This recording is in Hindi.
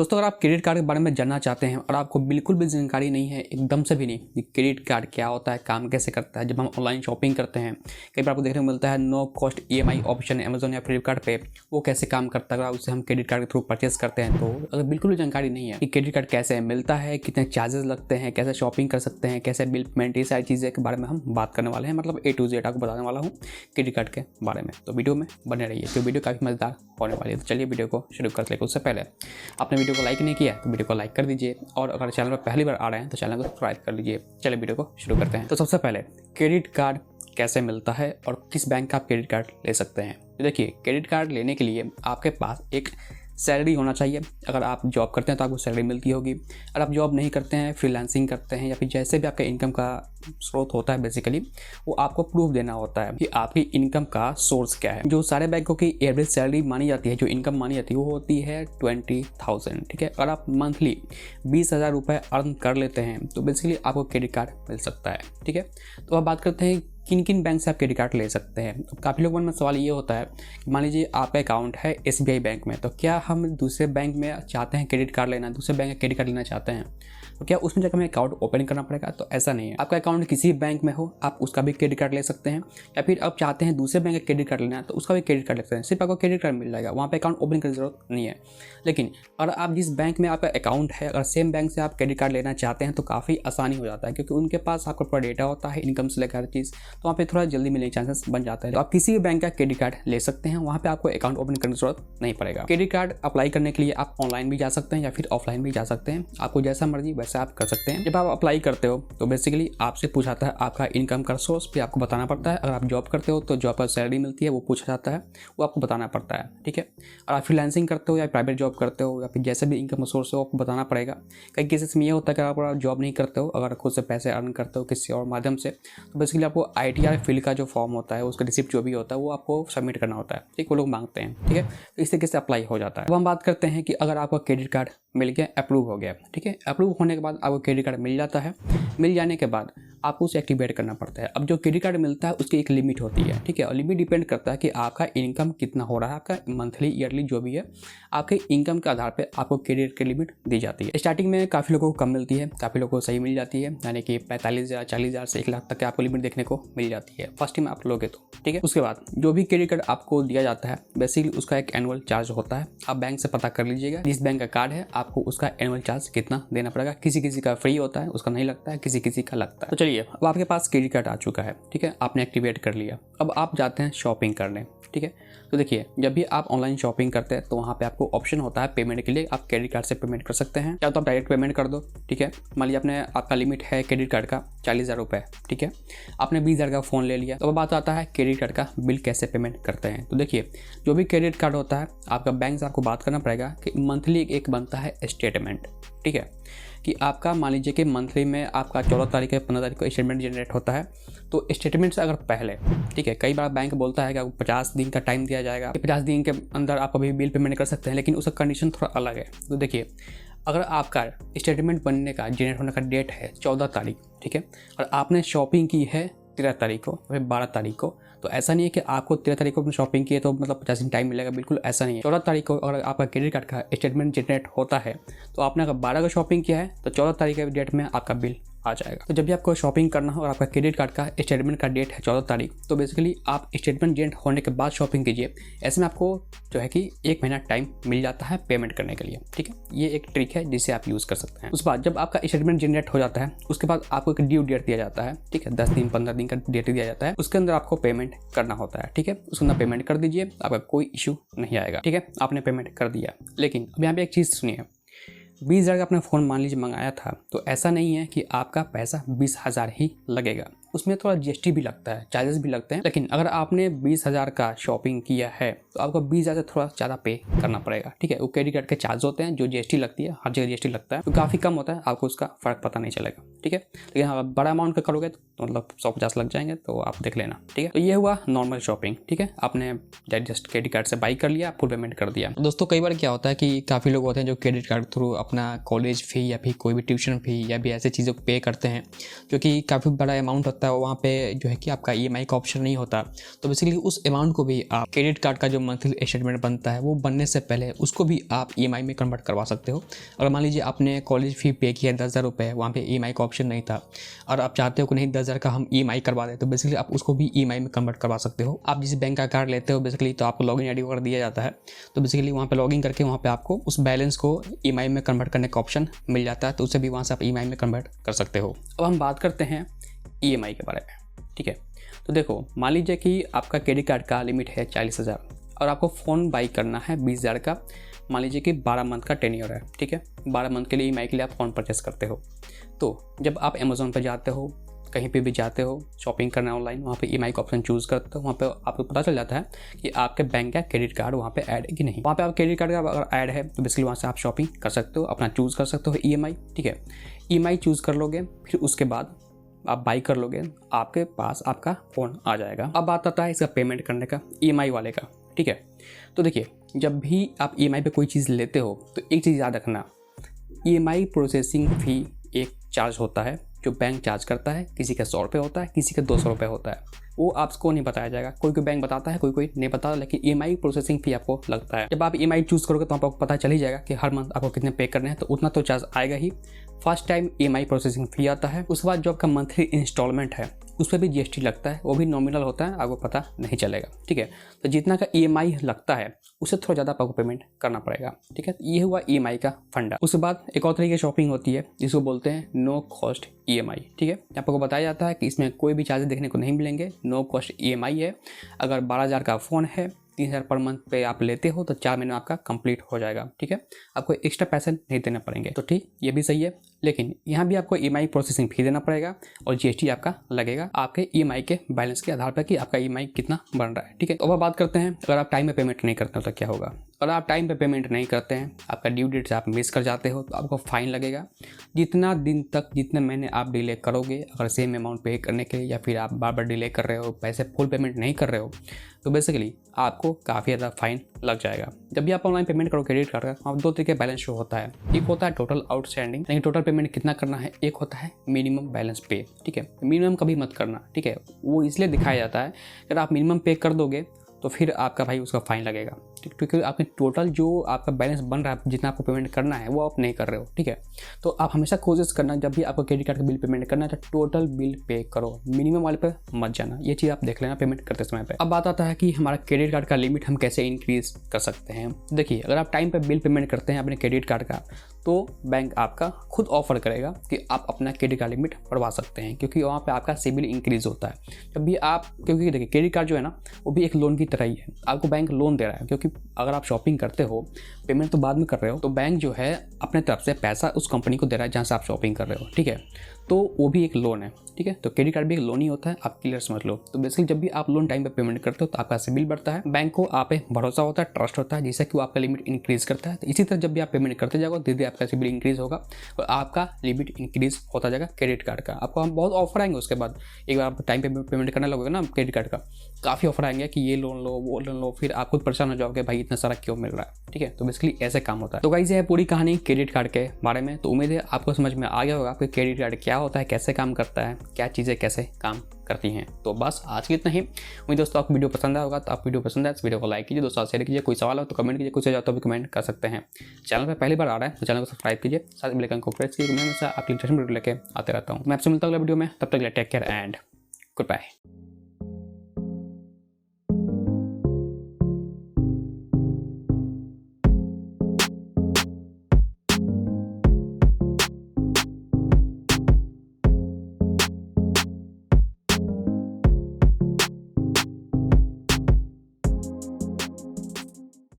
दोस्तों अगर आप क्रेडिट कार्ड के बारे में जानना चाहते हैं और आपको बिल्कुल भी जानकारी नहीं है, एकदम से भी नहीं कि क्रेडिट कार्ड क्या होता है, काम कैसे करता है, जब हम ऑनलाइन शॉपिंग करते हैं कई बार आपको देखने को मिलता है no cost EMI option Amazon या फ्लिपकार्ट पे, वो कैसे काम करता है। अगर उससे हम क्रेडिट कार्ड के थ्रू परचेस करते हैं तो अगर बिल्कुल भी जानकारी नहीं है कि क्रेडिट कार्ड कैसे मिलता है, कितने चार्जेस लगते हैं, कैसे शॉपिंग कर सकते हैं, कैसे बिल पेमेंट, ये सारी चीज़ें के बारे में हम बात करने वाले हैं। मतलब A to Z आपको बताने वाला हूँ क्रेडिट कार्ड के बारे में, तो वीडियो में बने रहिए, तो वीडियो काफ़ी मज़ेदार होने वाली है। तो चलिए वीडियो को शुरू कर लेते। उससे पहले आपने वीडियो को लाइक नहीं किया तो वीडियो को लाइक कर दीजिए, और अगर चैनल पर पहली बार आ रहे हैं तो चैनल को सब्सक्राइब कर लीजिए। चलिए वीडियो को शुरू करते हैं। तो सबसे पहले क्रेडिट कार्ड कैसे मिलता है और किस बैंक का आप क्रेडिट कार्ड ले सकते हैं। तो देखिए, क्रेडिट कार्ड लेने के लिए आपके पास एक सैलरी होना चाहिए। अगर आप जॉब करते हैं तो आपको सैलरी मिलती होगी। अगर आप जॉब नहीं करते हैं, फ्रीलांसिंग करते हैं, या फिर जैसे भी आपका इनकम का स्रोत होता है, बेसिकली वो आपको प्रूफ देना होता है कि आपकी इनकम का सोर्स क्या है। जो सारे बैंकों की एवरेज सैलरी मानी जाती है, जो इनकम मानी जाती है, वो होती है 20,000। ठीक है, अगर आप मंथली 20,000 रुपये अर्न कर लेते हैं तो बेसिकली आपको क्रेडिट कार्ड मिल सकता है। ठीक है, तो अब बात करते हैं किन किन बैंक से आप क्रेडिट कार्ड ले सकते हैं। अब काफ़ी लोगों में सवाल ये होता है कि मान लीजिए आपका अकाउंट है SBI बैंक में, तो क्या हम दूसरे बैंक में चाहते हैं क्रेडिट कार्ड लेना, दूसरे बैंक का क्रेडिट कार्ड लेना चाहते हैं, तो क्या उसमें जाकर हमें अकाउंट ओपन करना पड़ेगा? तो ऐसा नहीं है। आपका अकाउंट किसी बैंक में हो, आप उसका भी क्रेडिट कार्ड ले सकते हैं, या फिर आप चाहते हैं दूसरे बैंक का क्रेडिट कार्ड लेना है तो उसका भी क्रेडिट कार्ड ले सकते हैं। सिर्फ आपको क्रेडिट कार्ड मिल जाएगा, वहाँ पे अकाउंट ओपन करने की जरूरत नहीं है। लेकिन अगर आप जिस बैंक में आपका अकाउंट है, अगर सेम बैंक से आप क्रेडिट कार्ड लेना चाहते हैं तो काफ़ी आसानी हो जाता है, क्योंकि उनके पास आपका पूरा डेटा होता है, इनकम से लेकर हर चीज़, तो वहाँ पे थोड़ा जल्दी मिलने के चांसेस बन जाता है। तो आप किसी भी बैंक का क्रेडिट कार्ड ले सकते हैं, वहाँ पे आपको अकाउंट ओपन करने की जरूरत नहीं पड़ेगा। क्रेडिट कार्ड अप्लाई करने के लिए आप ऑनलाइन भी जा सकते हैं या फिर ऑफलाइन भी जा सकते हैं, आपको जैसा मर्जी वैसा आप कर सकते हैं। जब आप अप्लाई करते हो तो बेसिकली आपसे पूछाता है आपका इनकम का सोर्स भी आपको बताना पड़ता है। अगर आप जॉब करते हो तो जॉब पर सैलरी मिलती है, वो पूछा जाता है, वो आपको बताना पड़ता है। ठीक है, और आप फ्रीलांसिंग करते हो या प्राइवेट जॉब करते हो या फिर जैसे भी इनकम सोर्स हो आपको बताना पड़ेगा। कई केसेस में ये होता है कि आप जॉब नहीं करते हो, अगर खुद से पैसे अर्न करते हो किसी और माध्यम से, तो बेसिकली आपको ITR फील्ड का जो फॉर्म होता है, उसका रिसिप्ट जो भी होता है वो आपको सबमिट करना होता है। ठीक, वो लोग मांगते हैं। ठीक है, तो इस तरीके से अप्लाई हो जाता है। अब हम बात करते हैं कि अगर आपका क्रेडिट कार्ड मिल गया, अप्रूव हो गया, ठीक है, अप्रूव होने के बाद आपको क्रेडिट कार्ड मिल जाता है। मिल जाने के बाद आपको उसे एक्टिवेट करना पड़ता है। अब जो क्रेडिट कार्ड मिलता है उसकी एक लिमिट होती है। ठीक है, और लिमिट डिपेंड करता है कि आपका इनकम कितना हो रहा है, आपका मंथली ईयरली जो भी है, आपके इनकम के आधार पे आपको क्रेडिट की लिमिट दी जाती है। स्टार्टिंग में काफ़ी लोगों को कम मिलती है, काफ़ी लोगों को सही मिल जाती है, यानी कि 45,000 40,000 से 1 लाख तक की आपको लिमिट देखने को मिल जाती है फर्स्ट टाइम आप लोगे तो। ठीक है, उसके बाद जो भी क्रेडिट कार्ड आपको दिया जाता है बेसिकली उसका एक एनुअल चार्ज होता है। आप बैंक से पता कर लीजिएगा जिस बैंक का कार्ड है आपको उसका एनुअल चार्ज कितना देना पड़ेगा। किसी किसी का फ्री होता है, उसका नहीं लगता है, किसी किसी का लगता है। तो चलिए, अब आपके पास क्रेडिट कार्ड आ चुका है। ठीक है, आपने एक्टिवेट कर लिया। अब आप जाते हैं शॉपिंग करने। ठीक है, तो देखिए, जब भी आप ऑनलाइन शॉपिंग करते हैं तो वहाँ पे आपको ऑप्शन होता है पेमेंट के लिए, आप क्रेडिट कार्ड से पेमेंट कर सकते हैं, या तो आप डायरेक्ट पेमेंट कर दो। ठीक है, मान लीजिए आपने आपका लिमिट है क्रेडिट कार्ड का 40,000 रुपये। ठीक है, आपने 20,000 का फ़ोन ले लिया। तो अब बात आता है क्रेडिट कार्ड का बिल कैसे पेमेंट करते हैं। तो देखिए, जो भी क्रेडिट कार्ड होता है आपका बैंक से आपको बात करना पड़ेगा कि मंथली एक बनता है स्टेटमेंट। ठीक है, कि आपका मान लीजिए कि मंथली में आपका 14 तारीख या 15 तारीख को स्टेटमेंट जनरेट होता है, तो स्टेटमेंट से अगर पहले, ठीक है, कई बार बैंक बोलता है कि आपको 50 दिन का टाइम दिया जाएगा, 50 दिन के अंदर आप अभी बिल पेमेंट कर सकते हैं, लेकिन उसका कंडीशन थोड़ा अलग है। तो देखिए, अगर आपका स्टेटमेंट बनने का जनरेट होने का डेट है 14 तारीख, ठीक है, और आपने शॉपिंग की है 13 तारीख को, फिर 12 तारीख को, तो ऐसा नहीं है कि आपको 13 तारीख को अपनी शॉपिंग की है तो मतलब 50 दिन टाइम मिलेगा, बिल्कुल ऐसा नहीं है। 14 तारीख को अगर आपका क्रेडिट कार्ड का स्टेटमेंट जनरेट होता है तो आपने अगर 12 को शॉपिंग किया है तो 14 तारीख के डेट में आपका बिल आ जाएगा। तो जब भी आपको शॉपिंग करना हो और आपका क्रेडिट कार्ड का स्टेटमेंट का डेट है 14 तारीख, तो बेसिकली आप स्टेटमेंट जनरेट होने के बाद शॉपिंग कीजिए। ऐसे में आपको जो है कि 1 महीना टाइम मिल जाता है पेमेंट करने के लिए। ठीक है, ये एक ट्रिक है जिसे आप यूज़ कर सकते हैं। उसके बाद जब आपका स्टेटमेंट जनरेट हो जाता है उसके बाद आपको एक ड्यू डेट दिया जाता है। ठीक है, 10 दिन 15 दिन का डेट दिया जाता है, उसके अंदर आपको पेमेंट करना होता है। ठीक है, उसके अंदर पेमेंट कर दीजिए, आपका कोई इशू नहीं आएगा। ठीक है, आपने पेमेंट कर दिया। लेकिन अब यहाँ पे एक चीज़ सुनिए, 20,000 का आपने फ़ोन मान लीजिए मंगाया था, तो ऐसा नहीं है कि आपका पैसा 20,000 ही लगेगा, उसमें थोड़ा GST भी लगता है, चार्जेस भी लगते हैं। लेकिन अगर आपने 20,000 का शॉपिंग किया है तो आपको 20,000 से थोड़ा ज़्यादा पे करना पड़ेगा। ठीक है, वो क्रेडिट कार्ड के चार्ज होते हैं, जो GST लगती है, हर जगह GST लगता है, तो काफ़ी कम होता है, आपको उसका फ़र्क पता नहीं चलेगा। ठीक है, लेकिन अगर बड़ा अमाउंट का करोगे तो मतलब 150 लग जाएंगे, तो आप देख लेना। ठीक है, तो ये हुआ नॉर्मल शॉपिंग। ठीक है, आपने जस्ट क्रेडिट कार्ड से बाई कर लिया, फुल पेमेंट कर दिया। दोस्तों कई बार क्या होता है कि काफ़ी लोग होते हैं जो क्रेडिट कार्ड थ्रू अपना कॉलेज फ़ी या फिर कोई भी ट्यूशन फ़ी या भी ऐसे चीज़ों को पे करते हैं, जो कि काफ़ी बड़ा अमाउंट सकता है वहाँ पे जो है कि आपका EMI का ऑप्शन नहीं होता, तो बेसिकली उस अमाउंट को भी आप क्रेडिट कार्ड का जो मंथली स्टेटमेंट बनता है वो बनने से पहले उसको भी आप EMI में कन्वर्ट करवा सकते हो। अगर मान लीजिए आपने कॉलेज फ़ी पे किया 10,000 रुपये, वहाँ पे EMI का ऑप्शन नहीं था और आप चाहते हो कि नहीं 10,000 का हम EMI करवा दें, तो बेसिकली आप उसको भी EMI में कन्वर्ट करवा सकते हो। आप जिस बैंक का कार्ड लेते हो बेसिकली तो आपको लॉगिन ID वगैरह दिया जाता है, तो बेसिकली वहाँ पे लॉगिन करके वहाँ पे आपको उस बैलेंस को EMI में कन्वर्ट करने का ऑप्शन मिल जाता है, तो उसे भी वहाँ से आप EMI में कन्वर्ट कर सकते हो। अब हम बात करते हैं EMI के बारे में, ठीक है। तो देखो, मान लीजिए कि आपका क्रेडिट कार्ड का लिमिट है 40,000 और आपको फ़ोन बाई करना है 20,000 का। मान लीजिए कि 12 मंथ का टेन्योर है, ठीक है। 12 मंथ के लिए EMI के लिए आप फ़ोन परचेस करते हो। तो जब आप अमेज़ॉन पर जाते हो, कहीं पे भी जाते हो शॉपिंग करना ऑनलाइन, वहाँ पे EMI का ऑप्शन चूज़ करते हो, वहाँ पे आपको पता चल जाता है कि आपके बैंक का क्रेडिट कार्ड वहाँ पे ऐड है कि नहीं। वहाँ पे आप क्रेडिट कार्ड का अगर ऐड है तो बेसिकली वहाँ से आप शॉपिंग कर सकते हो, अपना चूज़ कर सकते हो EMI, ठीक है। EMI चूज़ कर लोगे, फिर उसके बाद आप बाई कर लोगे, आपके पास आपका फ़ोन आ जाएगा। अब बात आता है इसका पेमेंट करने का, EMI वाले का, ठीक है। तो देखिए, जब भी आप EMI पे कोई चीज़ लेते हो तो एक चीज़ याद रखना, EMI प्रोसेसिंग फ़ी एक चार्ज होता है जो बैंक चार्ज करता है। किसी का 100 रुपये होता है, किसी का 200 रुपये होता है, वो आपको नहीं बताया जाएगा। कोई कोई बैंक बताता है, कोई कोई नहीं बताता, लेकिन EMI प्रोसेसिंग फ़ी आपको लगता है। जब आप EMI चूज़ करोगे तो आपको पता चल ही जाएगा कि हर मंथ आपको कितने पे करने हैं, तो उतना तो चार्ज आएगा ही। First time EMI processing fee आता है, उसके बाद जो आपका मंथली इंस्टॉलमेंट है उस पर भी GST लगता है, वो भी नॉमिनल होता है, आपको पता नहीं चलेगा, ठीक है। तो जितना का EMI लगता है उससे थोड़ा ज़्यादा आपको पेमेंट करना पड़ेगा, ठीक है। ये हुआ EMI का फंडा। उसके बाद एक और तरीके की शॉपिंग होती है जिसको बोलते हैं नो कॉस्ट EMI, ठीक है। आपको बताया जाता है कि इसमें कोई भी चार्जेस देखने को नहीं मिलेंगे, नो कॉस्ट EMI है। अगर 12,000 का फ़ोन है, 3,000 पर मंथ पे आप लेते हो तो 4 महीने में आपका कंप्लीट हो जाएगा, ठीक है। आपको एक्स्ट्रा पैसे नहीं देने पड़ेंगे, तो ठीक, ये भी सही है। लेकिन यहाँ भी आपको EMI प्रोसेसिंग फ़ी देना पड़ेगा और GST आपका लगेगा आपके EMI के बैलेंस के आधार पर कि आपका EMI कितना बन रहा है, ठीक है। तो अब बात करते हैं, अगर आप टाइम पे पेमेंट नहीं करते हो तो क्या होगा। अगर आप टाइम पे पेमेंट नहीं करते हैं, आपका ड्यू डेट से आप मिस कर जाते हो तो आपको फ़ाइन लगेगा। जितना दिन तक, जितने महीने आप डिले करोगे, अगर सेम अमाउंट पे करने के लिए या फिर आप बार बार डिले कर रहे हो, पैसे फुल पेमेंट नहीं कर रहे हो, तो बेसिकली आपको काफ़ी ज़्यादा फाइन लग जाएगा। जब भी आप ऑनलाइन पेमेंट करो क्रेडिट कार्ड का, आप 2 तरीके बैलेंस शो होता है। एक होता है टोटल आउटस्टैंडिंग, लेकिन टोटल पेमेंट कितना करना है। एक होता है मिनिमम बैलेंस पे, ठीक है। मिनिमम कभी मत करना, ठीक है। वो इसलिए दिखाया जाता है अगर आप मिनिमम पे कर दोगे तो फिर आपका भाई उसका फ़ाइन लगेगा, ठीक, क्योंकि आपने टोटल जो आपका बैलेंस बन रहा है, जितना आपको पेमेंट करना है वो आप नहीं कर रहे हो, ठीक है। तो आप हमेशा कोशिश करना, जब भी आपको क्रेडिट कार्ड का बिल पेमेंट करना है तो टोटल बिल पे करो, मिनिमम वाले पे मत जाना। ये चीज़ आप देख लेना पेमेंट करते समय पे। अब बात आता है कि हमारा क्रेडिट कार्ड का लिमिट हम कैसे इंक्रीज़ कर सकते हैं। देखिए, अगर आप टाइम पर बिल पेमेंट करते हैं अपने क्रेडिट कार्ड का, तो बैंक आपका खुद ऑफर करेगा कि आप अपना क्रेडिट कार्ड लिमिट बढ़वा सकते हैं, क्योंकि वहाँ पे आपका सिबिल इंक्रीज़ होता है। जब भी आप, क्योंकि देखिए क्रेडिट कार्ड जो है ना वो भी एक लोन की तरह ही है, आपको बैंक लोन दे रहा है। क्योंकि अगर आप शॉपिंग करते हो, पेमेंट तो बाद में कर रहे हो, तो बैंक जो है अपने तरफ से पैसा उस कंपनी को दे रहा है जहाँ से आप शॉपिंग कर रहे हो, ठीक है। तो वो भी एक लोन है, ठीक है। तो क्रेडिट कार्ड भी एक लोन ही होता है, आप क्लियर समझ लो। तो बेसिकली जब भी आप लोन टाइम पे पेमेंट करते हो तो आपका सिबिल बढ़ता है, बैंक को आप पे भरोसा होता है, ट्रस्ट होता है, जिससे कि वो आपका लिमिट इंक्रीज़ करता है। तो इसी तरह जब भी आप पेमेंट करते जाओगे धीरे धीरे आपका सिबिल इंक्रीज़ होगा और आपका लिमिट इंक्रीज़ होता जाएगा क्रेडिट कार्ड का। आपको हम बहुत ऑफर आएंगे उसके बाद, एक बार आप टाइम पे पेमेंट करने लगोगे ना क्रेडिट कार्ड का, काफ़ी ऑफर आएंगे कि ये लोन लो, वो लोन लो, फिर आप खुद परेशान हो जाओगे भाई इतना सारा क्यों मिल रहा है, ठीक है। तो बेसिकली ऐसे काम होता है। तो गाइस ये है पूरी कहानी क्रेडिट कार्ड के बारे में। तो उम्मीद है आपको समझ में आ गया होगा कि क्रेडिट कार्ड क्या होता है, कैसे काम करता है, क्या चीज़ें कैसे काम करती हैं। तो बस आज के इतना ही। उम्मीद दोस्तों आपको वीडियो पसंद आया होगा। तो आप वीडियो पसंद है तो वीडियो को लाइक कीजिए, दोस्तों शेयर कीजिए, कोई सवाल हो तो कमेंट कीजिए, कुछ जाता तो भी कमेंट कर सकते हैं। चैनल पर पहली बार आ रहा है तो चैनल को सब्सक्राइब कीजिए, साथ बेल आइकन को प्रेस कीजिए। मैं हमेशा आपकी इंटरेस्टिंग वीडियो लेके आते रहता हूँ। मैं आपसे मिलता हूँ अगले वीडियो में, तब तक take care and good bye.